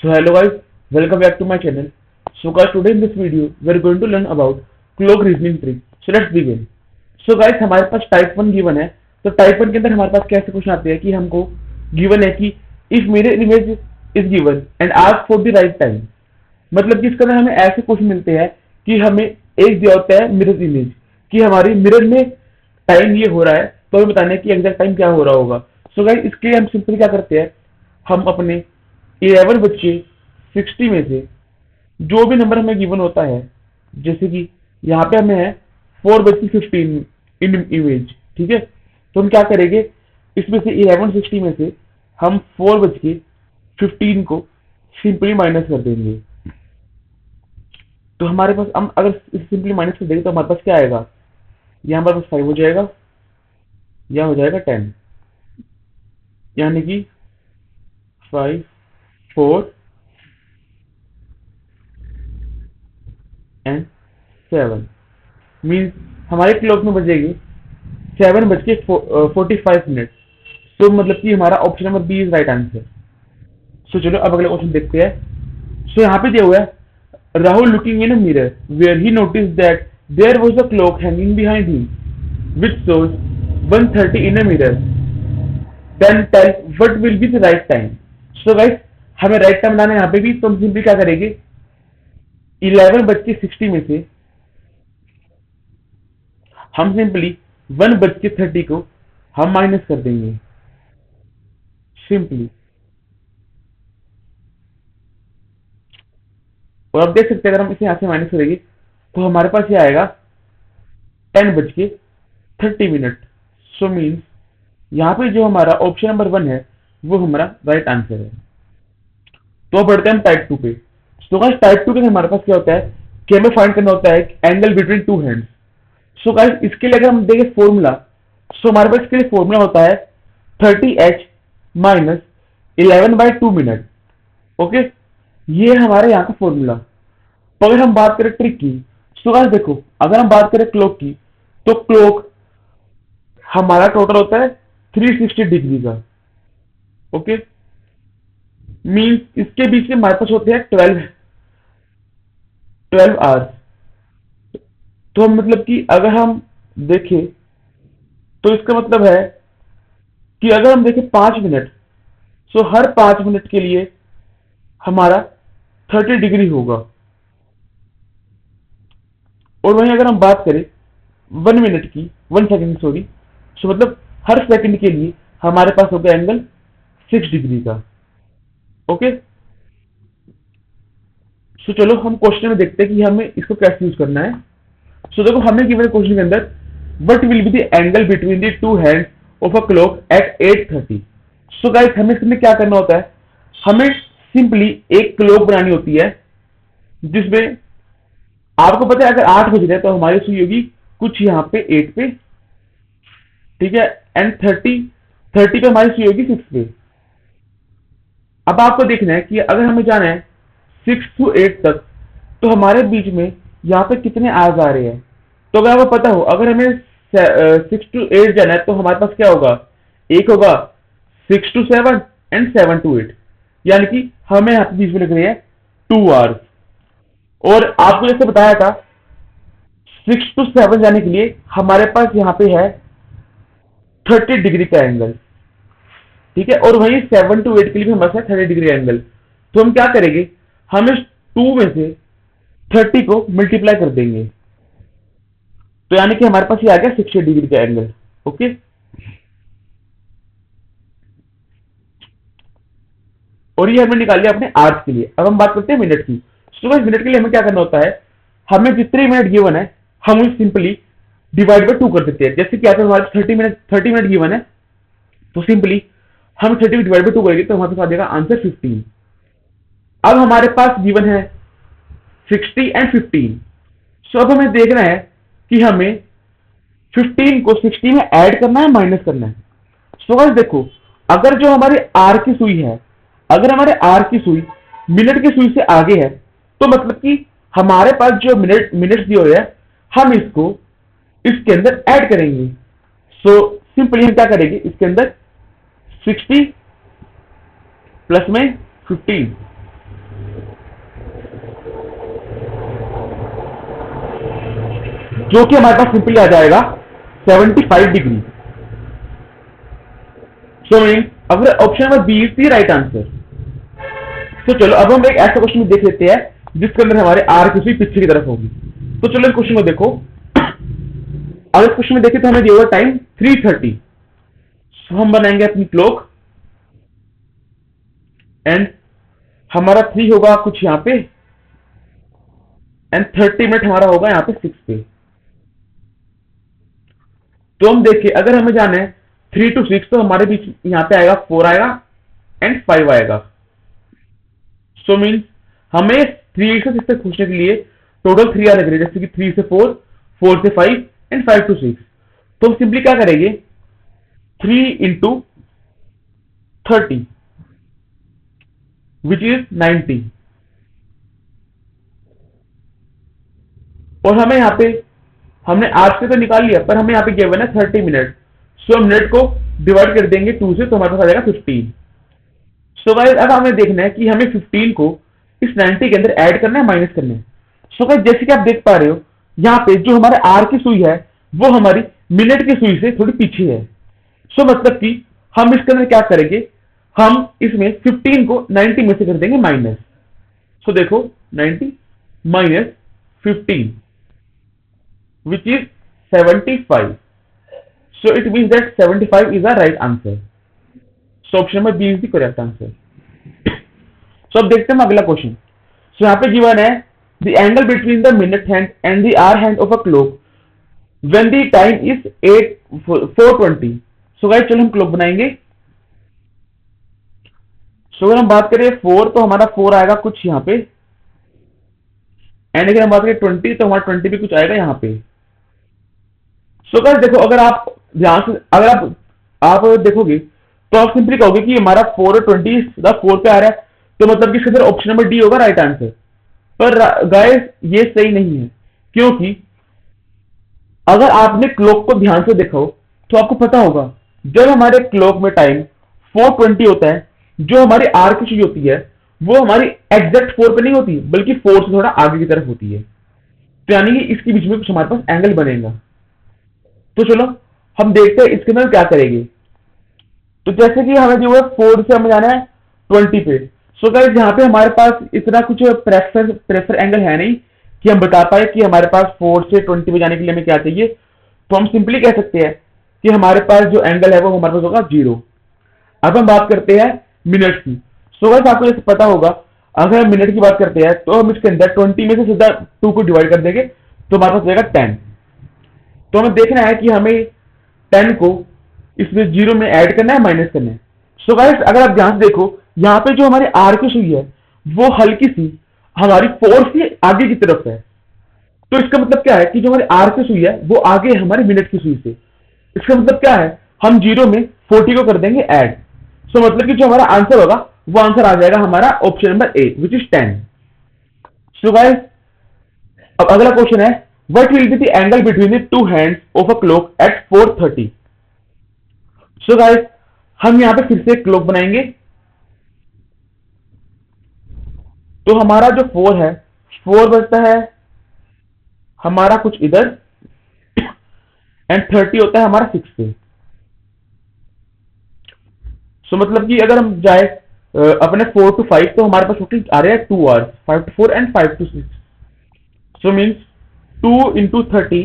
So hello guys, welcome back to my channel. So guys, today in this video we are going to learn about clock reasoning trick. So let's begin. So guys, हमारे पास type 1 given है. तो type 1 के अंदर हमारे पास कैसे question आते हैं कि हमको गिवन है कि if mirror image is given and ask for the right time. मतलब कि इसके अंदर हमें ऐसे क्वेश्चन मिलते हैं कि हमें एक दिया होता है मिरर इमेज कि हमारी मिरर में टाइम ये हो रहा है, तो हमें बताना है कि एग्जैक्ट टाइम क्या हो रहा होगा. सो गाइस, इसके लिए हम सिंपली क्या करते हैं, हम अपने 11 बज के 60 में से जो भी नंबर हमें गिवन होता है, जैसे कि यहाँ पे हमें है 4 बज के 15 इन इमेज, ठीक है. तो हम क्या करेंगे, इसमें से 11:60 में से हम 4 बज के 15 को सिंपली माइनस कर देंगे. तो हमारे पास हम अगर सिंपली माइनस कर देंगे तो हमारे पास क्या आएगा, यहाँ हमारे पास 5 हो जाएगा, यहाँ हो जाएगा 10, यानी कि 5, 4 एंड 7 मीन्स हमारे क्लॉक में बजेगी 7 बज के 45 मिनट. तो मतलब कि हमारा option number B is right answer. So चलो अब अगला क्वेश्चन देखते हैं. सो यहाँ पे दिया हुआ है, Rahul looking in a mirror where he notice that there was a clock hanging behind him which shows 1:30 in a mirror. Then tell what will be the right time. So guys, हमें right time लाना है यहाँ पे भी, तो हम simply क्या करेंगे, 11 बज के 60 में से हम सिंपली 1 बज के 30 को हम माइनस कर देंगे सिंपली. और अब देख सकते हैं, अगर हम इसे यहां से माइनस करेंगे तो हमारे पास ये आएगा 10 बज के 30 मिनट. सो मीन्स यहाँ पे जो हमारा ऑप्शन नंबर 1 है वो हमारा राइट आंसर है. तो अब बढ़ते हैं हम टाइप 2 पे. तो गाइस, टाइप 2 के अंदर हमारे पास क्या होता है कि हमें फाइंड करना होता है angle between two hands. So guys, इसके लिए अगर हम देखें फॉर्मूला, सो हमारे पास इसके लिए फॉर्मूला होता है 30h माइनस 11/2 मिनट. ओके, ये हमारे यहाँ का फॉर्मूला. तो अगर हम बात करें ट्रिक की, सो गाइस देखो, अगर हम बात करें क्लॉक की, तो क्लॉक हमारा टोटल होता है 360 डिग्री का. ओके, मीन्स इसके बीच में हमारे पास होते हैं 12 आवर्स. तो हम मतलब कि अगर हम देखें तो इसका मतलब है कि अगर हम देखें 5 मिनट, सो हर 5 मिनट के लिए हमारा 30 डिग्री होगा. और वहीं अगर हम बात करें 1 मिनट की, 1 सेकंड सॉरी, सो मतलब हर सेकंड के लिए हमारे पास होगा एंगल 6 डिग्री का. ओके, सो चलो हम क्वेश्चन में देखते हैं कि हमें इसको कैसे यूज करना है. सो देखो, हमें गिवन क्वेश्चन के अंदर what will be the angle between the two hands of a clock at 8:30. So guys, हमें इसमें क्या करना होता है, हमें सिंपली एक क्लॉक बनानी होती है जिसमें आपको पता है अगर 8 बज रहे हैं तो हमारी सुई होगी कुछ यहाँ पे 8 पे, ठीक है, एंड 30 पे हमारी सुई होगी 6 पे. अब आपको देखना है कि अगर हमें जाना है 6 to 8 तक, तो हमारे बीच में यहाँ पे कितने आवर्स आ रहे हैं. तो अगर आपको पता हो, अगर हमें 6 to 8 जाना है तो हमारे पास क्या होगा, एक होगा 6 to 7 एंड 7 to 8, यानी कि हमें यहाँ पे बीच में लिख रहे हैं 2 आवर्स. और आपको जैसे बताया था 6 to 7 जाने के लिए हमारे पास यहाँ पे है 30 डिग्री का एंगल, ठीक है, और वहीं 7 to 8 के लिए भी हमारे साथ 30 डिग्री एंगल. तो हम क्या करेंगे, हम इस 2 में से 30 को मल्टीप्लाई कर देंगे, तो यानी कि हमारे पास ये आ गया 60 डिग्री का एंगल. ओके, और ये हमने निकाल लिया अपने आवर्स के लिए. अब हम बात करते हैं मिनट की. तो मिनट के लिए हमें क्या करना होता है, हमें जितने मिनट गिवन है हम उसे सिंपली डिवाइड बाय 2 कर देते हैं. जैसे कि हमारे 30 मिनट गिवन है, तो सिंपली हम 30 डिवाइड बाय 2 करेंगे तो हमारे पास आ जाएगा आंसर 15. अब हमारे पास गिवन है 60 एंड 15. सो अब हमें देखना है कि हमें 15 को 60 में ऐड करना है माइनस करना है. सो गाइस देखो, अगर जो हमारी आर की सुई है, अगर हमारे आर की सुई मिनट की सुई से आगे है, तो मतलब कि हमारे पास जो मिनट दिए हुए हैं हम इसको इसके अंदर ऐड करेंगे. सो सिंपली हम क्या करेंगे, इसके अंदर 60 प्लस में 15, जो कि हमारे पास सिंपली आ जाएगा 75 डिग्री। सो मीन अगर option number B is the right answer. तो चलो अब हम एक ऐसा क्वेश्चन देख लेते हैं जिसके अंदर हमारे आर की सुई पीछे की तरफ होगी। तो चलो इस क्वेश्चन में देखो, अगर इस क्वेश्चन में देखें तो हमें दिया हुआ टाइम 3:30। सो हम बनाएंगे अपनी क्लॉक एंड हमारा 3 होगा कुछ यहाँ पे एंड 30 मिनट हमारा होगा यहाँ पे 6 पे। तो हम देखिए अगर हमें जाना है 3 to 6 तो हमारे बीच यहाँ पे आएगा 4 आएगा एंड 5 आएगा। सो मीन्स हमें 3 से 6 तक पूछने के लिए टोटल 3 आने लगे, जैसे कि 3 से 4, 4 से 5 एंड 5 to 6। तो हम सिंपली क्या करेंगे 3 into 30 विच इज 90। और हमें यहाँ पे हमने आज से तो निकाल लिया पर हमें यहाँ पे गिवन है 30 मिनट। सो हम मिनट को डिवाइड कर देंगे 2 से तो हमारे पास आ जाएगा 15। सो गाइस अब हमें देखना है कि हमें 15 को इस 90 के अंदर ऐड करना है माइनस करना है। सो गाइस जैसे कि आप देख पा रहे हो यहाँ पे जो हमारे आर की सुई है वो हमारी मिनट की सुई से थोड़ी पीछे है। सो मतलब कि हम इसके अंदर क्या करेंगे, हम इसमें 15 को 90 में से कर देंगे माइनस। सो देखो 90 minus 15 which is 75. So it means that 75 is the right answer. So option number B is the correct answer. So अब देखते हैं अगला क्वेश्चन। सो यहाँ पे गिवन है the angle between the minute hand and the hour hand of a clock when the time is 4:20. So guys चलो हम clock बनाएंगे। सो अगर हम बात करें 4 तो हमारा 4 आएगा कुछ यहाँ पे एंड अगर हम बात करें 20 तो हमारा 20 भी कुछ आएगा यहाँ पे। सो गाइस देखो अगर आप ध्यान से अगर आप देखोगे तो आप सिंपली कहोगे कि हमारा 4 और 20 4 पे आ रहा है तो मतलब कि इसके अंदर ऑप्शन नंबर डी होगा राइट आंसर। पर गाइस ये सही नहीं है, क्योंकि अगर आपने क्लॉक को ध्यान से देखा हो तो आपको पता होगा जब हमारे क्लॉक में टाइम 4:20 होता है जो हमारी आर की चीज होती है वो हमारी एग्जैक्ट 4 पे नहीं होती बल्कि 4 से थोड़ा आगे की तरफ होती है। तो यानी कि इसके बीच में कुछ हमारे पास एंगल बनेगा। तो चलो हम देखते हैं इसके अंदर क्या करेंगे। तो जैसे कि हमें जो है 4 से हमें जाना है 20 पे। सो गाइस यहाँ पे हमारे पास इतना कुछ प्रेफर एंगल है नहीं कि हम बता पाए कि हमारे पास 4 से 20 पे जाने के लिए हमें क्या चाहिए। तो हम सिंपली कह सकते हैं कि हमारे पास जो एंगल है वो हमारे पास होगा 0। अब हम बात करते हैं मिनट की। सो गाइस आपको जैसे पता होगा अगर हम मिनट की बात करते हैं तो हम इसके अंदर 20 में से सीधा 2 को डिवाइड कर देंगे तो हमारे पास जाएगा 10। तो हमें देखना है कि हमें 10 को इसमें 0 में ऐड करना है माइनस करना है। सो गाइस अगर आप ध्यान से देखो यहाँ पे जो हमारे आर की सुई है वो हल्की सी हमारी 4 से आगे की तरफ है। तो इसका मतलब क्या है कि जो हमारी आर की सुई है वो आगे है हमारी मिनट की सुई से। इसका मतलब क्या है हम 0 में 40 को कर देंगे ऐड। सो मतलब कि जो हमारा आंसर होगा वो आंसर आ जाएगा हमारा option number A which is 10। So guys अब अगला क्वेश्चन है what will be the angle between the two hands of a clock at 4:30? So guys हम यहाँ पे फिर से क्लॉक बनाएंगे। तो हमारा जो 4 है 4 बचता है हमारा कुछ इधर एंड 30 होता है हमारा 6 पे। सो मतलब कि अगर हम जाए अपने 4 to 5 तो हमारे पास टोटल आ रहे हैं 2 hours 5 to 4 and 5 to 6। So means 2 into 30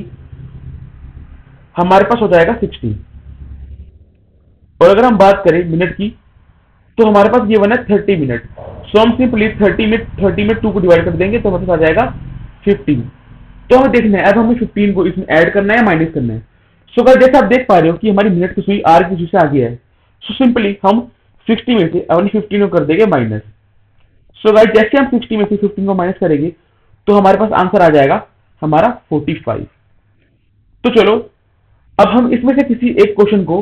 हमारे पास हो जाएगा 60। और अगर हम बात करें मिनट की तो हमारे पास ये बना 30 मिनट। सो हम सिंपली 30 में 2 को डिवाइड कर देंगे तो हमारे पास आ जाएगा 15। तो हमें देखना है अब हमें 15 को इसमें ऐड करना है माइनस करना है। सो गाइस जैसे आप देख पा रहे हो कि हमारी मिनट की सुई आर की सुई से आगे है। सो सिंपली हम 60 में से अपनी 15 को कर देंगे माइनस। सो गाइस जैसे हम 60 में से 15 को माइनस करेंगे तो हमारे पास आंसर आ जाएगा हमारा 45। तो चलो अब हम इसमें से किसी एक क्वेश्चन को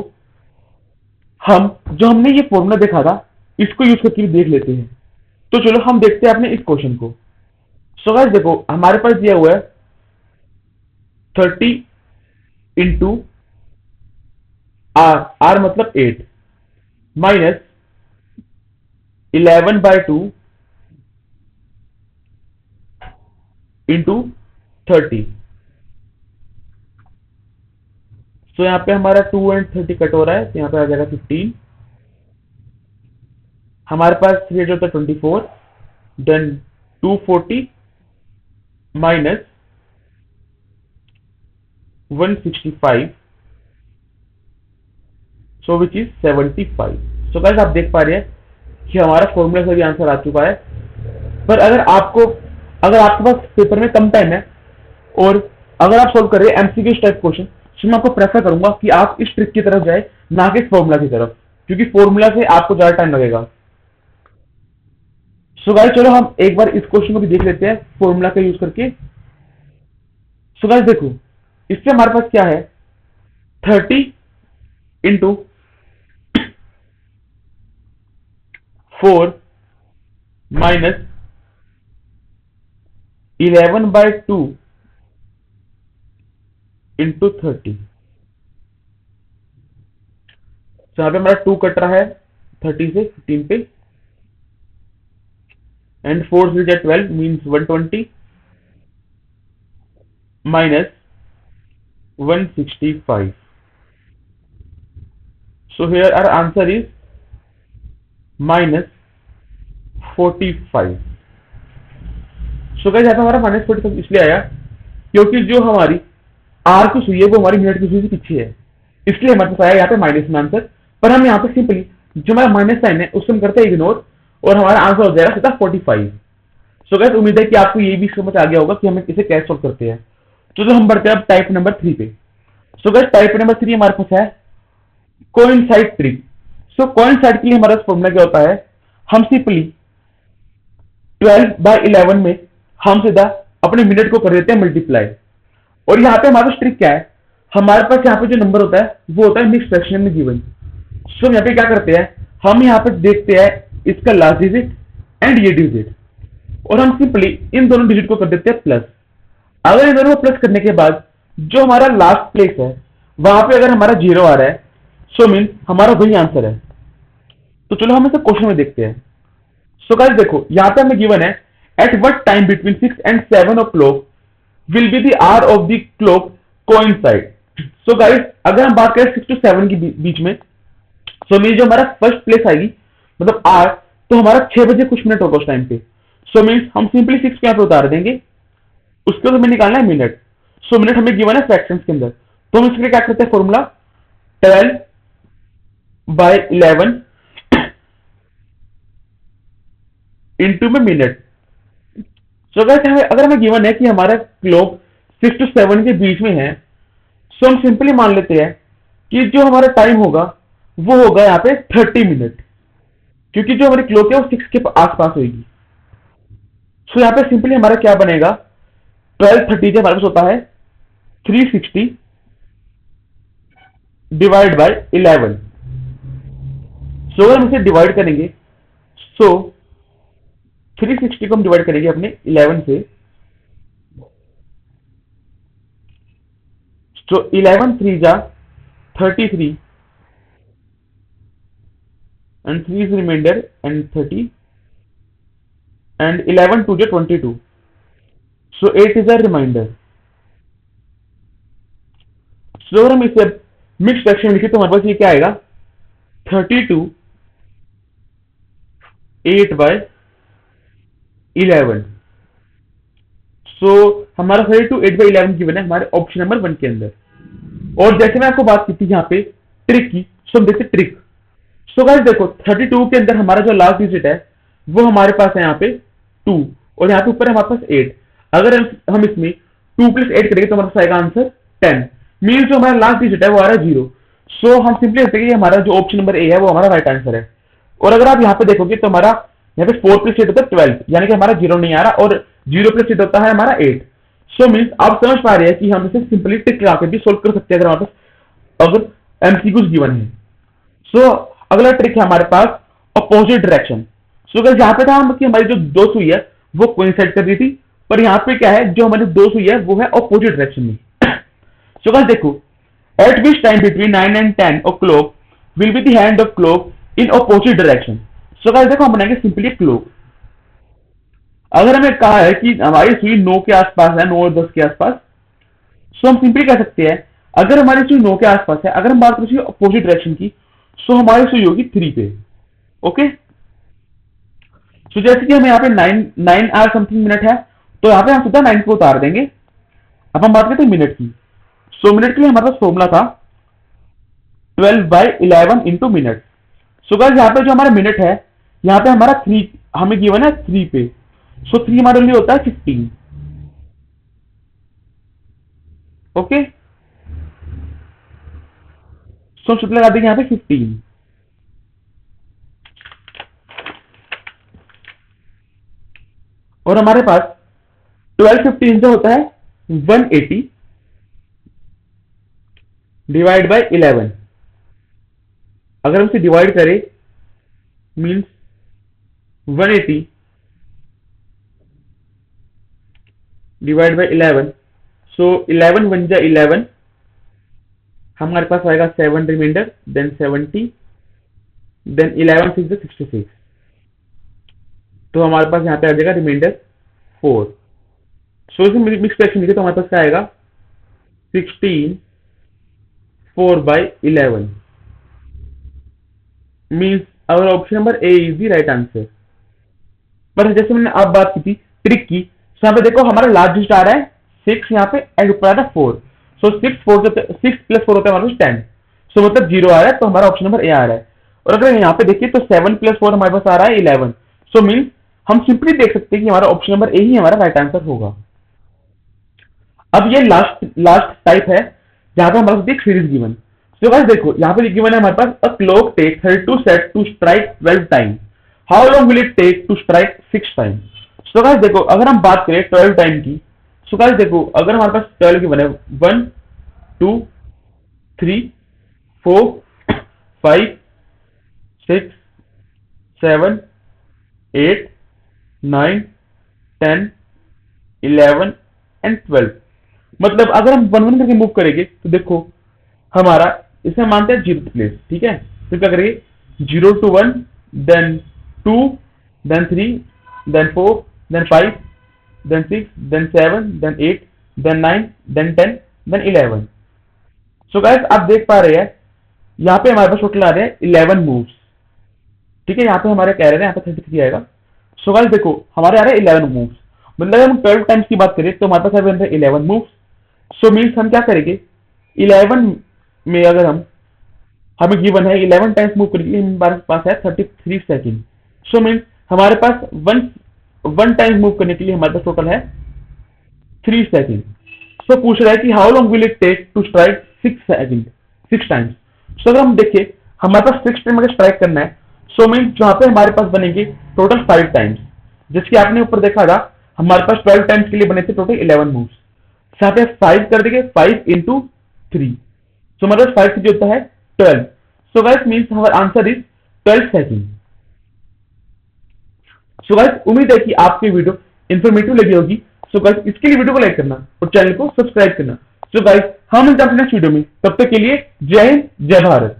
हम जो हमने ये फॉर्मूला देखा था इसको यूज करके देख लेते हैं। तो चलो हम देखते हैं अपने इस क्वेश्चन को। सो गाइस देखो हमारे पास दिया हुआ है 30 इंटू आर, आर मतलब 8 माइनस 11/2 इंटू 30। सो यहाँ पे हमारा 2 एंड 30 कट हो रहा है, तो यहाँ पे आ जाएगा 15। हमारे पास 3 होता है 24, then 240 minus 165, so which is 75। So guys आप देख पा रहे हैं कि हमारा फॉर्मूला से भी आंसर आ चुका है। पर अगर आपके पास पेपर में कम टाइम है और अगर आप सोल्व कर रहे हैं एमसीक्यू टाइप क्वेश्चन, तो मैं आपको प्रेफर करूंगा कि आप इस ट्रिक की तरफ जाए, ना कि इस फॉर्मूला की तरफ, क्योंकि फॉर्मूला से आपको ज्यादा टाइम लगेगा। सो गाइस चलो हम एक बार इस क्वेश्चन को भी देख लेते हैं फॉर्मूला का यूज करके। सो गाइस देखो, इससे हमारे पास क्या है, 30 इंटू 4 माइनस 11/2 इंटू 30। तो यहाँ पे हमारा 2 कट रहा है 30 से 15 पे, एंड 4 3 जा 12 means 120 minus 165। So here our answer is minus 45। So guys यहाँ पे हमारा माइनस 45 इसलिए आया क्योंकि जो हमारी आर की सुई है वो हमारी मिनट की सुई से पीछे है, इसलिए हमारे पास आया यहाँ पे माइनस में आंसर। पर हम यहाँ पे सिंपली जो हमारा माइनस साइन है उसको हम करते हैं इग्नोर, और हमारा आंसर हो जाएगा सीधा 45। सो गाइस उम्मीद है कि आपको ये भी समझ आ गया होगा कि हमें इसे कैसे सॉल्व करते हैं। तो हम बढ़ते हैं अब टाइप नंबर 3 पे। सो गाइस टाइप नंबर 3 हमारे पास है कोइंसाइड ट्रिक। सो कोइंसाइड के लिए हमारा फॉर्मूला क्या होता है, हम सिंपली 12/11 में हम सीधा अपने मिनट को कर देते हैं मल्टीप्लाई। और यहाँ पे हमारा ट्रिक क्या है, हमारे पास यहाँ पे जो नंबर होता है वो होता है मिक्स फ्रैक्शन में गिवन। सो हम यहाँ पे क्या करते हैं, हम यहाँ पे देखते हैं इसका लास्ट डिजिट एंड ये डिजिट, और हम सिंपली इन दोनों डिजिट को कर देते हैं प्लस। अगर इन दोनों को प्लस करने के बाद जो हमारा लास्ट प्लेस है वहां पे अगर हमारा 0 आ रहा है, सो मीन हमारा वही आंसर है। तो चलो हम इसे क्वेश्चन में देखते हैं। सो गाइस देखो यहाँ पे हमें गिवन है at what time between 6 and 7 o'clock will be the hour of the clock coincide. So guys अगर हम बात करें 6 to 7 के बीच में, सो मीन जो हमारा फर्स्ट प्लेस आएगी मतलब आर, तो हमारा 6 बजे कुछ मिनट होगा उस टाइम पे। सो मीन हम सिंपली 6 को यहाँ पे उतार देंगे, उसके बाद हमें निकालना है मिनट। सो मिनट हमें गिवन है फ्रैक्शंस के अंदर, तो हम इसके लिए क्या करते हैं फॉर्मूला 12/11 इंटू में मिनट। सो अगर हमें गिवन है कि हमारा क्लॉक 6 to 7 के बीच में है, सो हम सिंपली मान लेते हैं कि जो हमारा टाइम होगा वो होगा यहाँ पे 30 मिनट, क्योंकि जो हमारी क्लॉक है वो 6 के आसपास होगी। सो यहाँ पे सिंपली हमारा क्या बनेगा, 12:30 हमारे पास होता है 360 डिवाइड बाय 11। सो अगर हम इसे डिवाइड करेंगे, सो 360 को हम डिवाइड करेंगे अपने 11 से, तो 11 3 जा 33 and 3 is remainder and 30 and 11 2 जा 22, so 8 is a remainder। सो अगर हम इसे मिक्स फ्रैक्शन में लिखे तो हमारे पास ये क्या आएगा, 32 8/11। सो हमारा 32 8/11 गिवन है हमारे ऑप्शन नंबर 1 के अंदर। और जैसे मैं आपको बात की थी यहाँ पे ट्रिक की, सो हम देखते ट्रिक। सो गाइस देखो 32 के अंदर हमारा जो लास्ट डिजिट है वो हमारे पास है यहाँ पे 2, और यहाँ पे ऊपर है हमारे पास 8। अगर हम इसमें 2 + 8 करेंगे तो हमारे पास आएगा आंसर 10। मीन जो हमारा लास्ट डिजिट है वो आ रहा है 0। सो हम सिंपली कहते हैं कि हमारा जो ऑप्शन नंबर ए है वो हमारा राइट आंसर है। और अगर आप यहाँ पे देखोगे तो हमारा यहाँ पे 4 + 8 होता है 12, यानी कि हमारा 0 नहीं आ रहा, और 0 + 8 होता है हमारा 8। सो मीन्स आप समझ पा रहे हैं कि हम इसे सिंपली टिक लगा के भी सोल्व कर सकते हैं अगर हमारे पास अगर एमसीक्यूज गिवन है। सो अगला ट्रिक है हमारे पास अपोजिट डायरेक्शन। सो अगर यहाँ पे था हम कि हमारी जो दो सुई है वो कोइंसाइड कर रही थी, पर यहाँ पे क्या है, जो हमारी दो सुई है वो है अपोजिट डायरेक्शन में। सो गाइस देखो at which time between 9 and 10 o'clock will be the hand of clock in opposite direction. So guys देखो हम बनाएंगे सिंपली क्लॉक। अगर हमें कहा है कि हमारी सुई 9 के आसपास है, 9 और 10 के आसपास, सो हम सिंपली कह सकते हैं अगर हमारी सुई 9 के आसपास है, अगर हम बात करें अपोजिट डायरेक्शन की, सो हमारी सुई होगी 3 पे। ओके, सो जैसे कि हमें यहाँ पे 9 आवर समथिंग मिनट है, तो यहाँ पे हम सीधा 9 को उतार देंगे। अब हम बात करते हैं मिनट की। सो मिनट के लिए हमारे पास फॉर्मूला था 12/11 इंटू मिनट। सो गाइस यहाँ पे जो हमारा मिनट है, यहाँ पे हमारा 3 हमें गिवन है 3 पे। सो 3 हमारे लिए होता है 15। ओके, सो सूत्र लगा देंगे यहाँ पे 15, और हमारे पास 12 15 से होता है 180 डिवाइड बाय 11। अगर हम इसे डिवाइड करें मीन्स 180 डिवाइड बाय 11, सो 11 1 जा 11, हमारे पास आएगा 7 रिमाइंडर, देन 70, देन 11 6 जा 66, तो हमारे पास यहाँ पे आ जाएगा रिमाइंडर 4। सो इसे मिक्स फ्रैक्शन लिखे तो हमारे पास क्या आएगा 16 4/11 means our option number A is the right answer. पर जैसे मैंने आप बात की थी ट्रिक की, तो यहाँ पे देखो हमारा लास्ट डिजिट आ रहा है 6 यहाँ पे, एंड ऊपर आ रहा है 4। सो 6 प्लस 4 होता है हमारे पास 10, सो मतलब 0 आ रहा है, तो हमारा ऑप्शन नंबर ए आ रहा है। और अगर यहाँ पे देखिए तो 7 प्लस 4 हमारे पास आ रहा है 11, सो मीन्स हम सिंपली देख सकते हैं कि हमारा ऑप्शन नंबर ए ही हमारा राइट आंसर होगा। अब ये लास्ट लास्ट टाइप है जहां पे हमारे पास एक सीरीज गिवन। सो गाइस देखो यहाँ पे गिवन है हमारे पास a clock take 32 set to strike 12 time, how long will it take to strike 6 time. So guys देखो अगर हम बात करें 12 टाइम की, सो गाइस देखो अगर हमारे पास 12 गिवन है 1 2 3 4 5 6 7 8 9 10 11 एंड 12, मतलब अगर हम 1 1 करके मूव करेंगे तो देखो हमारा इसे हम मानते हैं 0th प्लेस, ठीक है। तो क्या करेंगे 0 to 1, then 2, then 3, then 4, then 5, then 6, then 7, then 8, then 9, then 10, then 11। So guys आप देख पा रहे हैं यहाँ पे हमारे पास टोटल आ रहे हैं 11 मूव्स, ठीक है। यहाँ पे हमारे कह रहे हैं यहाँ पे 33 आएगा। सो गाइस देखो हमारे आ रहे हैं 11 मूव्स, मतलब हम 12 टाइम्स की बात करें तो हमारे पास है 11 मूव्स। सो मीन्स हम क्या करेंगे 11 में अगर हमें गिवन है 11 टाइम्स मूव करने के लिए हमारे पास है 33 सेकंड। सो मीन्स हमारे पास वन टाइम मूव करने के लिए हमारे पास टोटल है 3 सेकंड। सो पूछ रहा है कि how long will it take to strike 6 times. So अगर हम देखें हमारे पास 6 टाइम अगर स्ट्राइक करना है, सो मीन्स जहां पे हमारे पास बनेंगे टोटल 5 टाइम्स, जिसकी आपने ऊपर देखा था हमारे पास 12 टाइम्स के लिए बने थे टोटल 11 मूव्स। यहाँ पे 5 कर देंगे 5 इंटू 3, सो हमारे पास 5 जो होता है 12। सो गाइस मीन्स हमारा answer is 12 second. So guys उम्मीद है कि आपकी वीडियो इंफॉर्मेटिव लगी होगी। सो गाइस इसके लिए वीडियो को लाइक करना और चैनल को सब्सक्राइब करना। सो गाइस हम मिलते हैं नेक्स्ट वीडियो में, तब तक के लिए जय हिंद जय भारत।